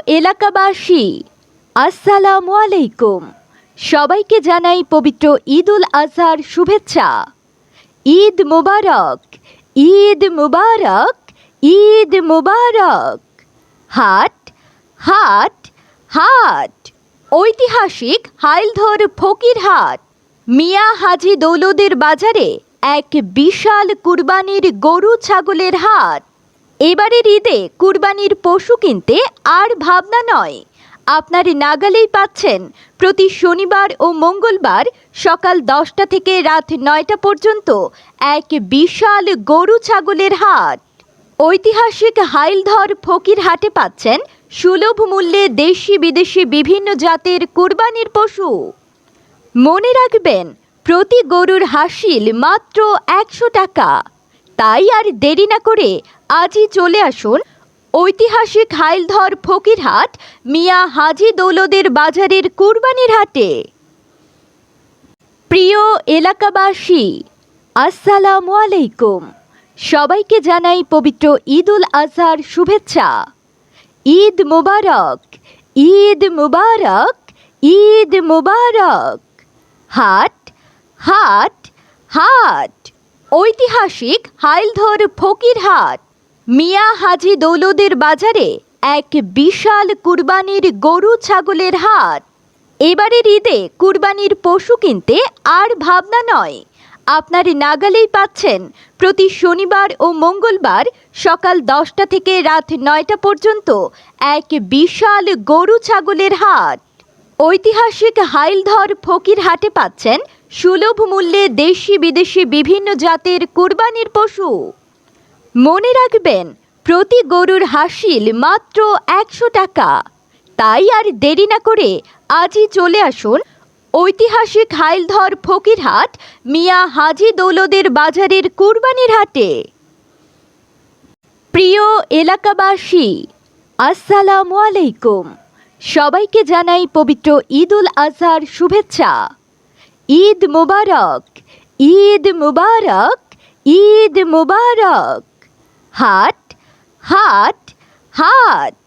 এলাকাবাসী, আসসালামু আলাইকুম। সবাইকে জানাই পবিত্র ঈদ উল আজহার শুভেচ্ছা। ঈদ মুবারক, ঈদ মুবারক, ঈদ মুবারক। হাট হাট হাট, ঐতিহাসিক হাইলধর ফকিরহাট মিয়া হাজি দৌলদের বাজারে এক বিশাল কুরবানির গরু ছাগলের হাট। এবারের ঈদে কুরবানির পশু কিনতে আর ভাবনা নয়, আপনার নাগালেই পাচ্ছেন প্রতি শনিবার ও মঙ্গলবার সকাল 10টা থেকে রাত 9টা পর্যন্ত এক বিশাল গরু ছাগলের হাট। ঐতিহাসিক হাইলধর ফকিরহাটে পাচ্ছেন সুলভ মূল্যে দেশি বিদেশি বিভিন্ন জাতের কুরবানির পশু। মনে রাখবেন, প্রতি গরুর হাসিল মাত্র 100 টাকা। তাই আর দেরি না করে আজই চলে আসুন ঐতিহাসিক হাইলধর ফকিরহাট মিয়া হাজি দৌলদের বাজারের কুরবানির হাটে। প্রিয় এলাকাবাসী, আসসালামু আলাইকুম। সবাইকে জানাই পবিত্র ঈদ উল আজহার শুভেচ্ছা। ঈদ মুবারক, ঈদ মুবারক, ঈদ মুবারক। হাট হাট হাট, ঐতিহাসিক হাইলধর ফকিরহাট মিয়া হাজি দৌলদের বাজারে এক বিশাল কুরবানির গরু ছাগলের হাট। এবারের ঈদে কুরবানির পশু কিনতে আর ভাবনা নয়, আপনার নাগালেই পাচ্ছেন প্রতি শনিবার ও মঙ্গলবার সকাল 10টা থেকে রাত 9টা পর্যন্ত এক বিশাল গরু ছাগলের হাট। ঐতিহাসিক হাইলধর ফকিরহাটে পাচ্ছেন সুলভ মূল্যে দেশি বিদেশি বিভিন্ন জাতের কুরবানির পশু। মনে রাখবেন, প্রতি গরুর হাসিল মাত্র 100 টাকা। তাই আর দেরি না করে আজই চলে আসুন ঐতিহাসিক হাইলধর ফকিরহাট মিয়া হাজি দৌলদের বাজারের কুরবানির হাটে। প্রিয় এলাকাবাসী, আসসালামু আলাইকুম। সবাইকে জানাই পবিত্র ঈদ উল আজহার শুভেচ্ছা। ঈদ মুবারক, ঈদ মুবারক, ঈদ মুবারক। হাট হাট হাট,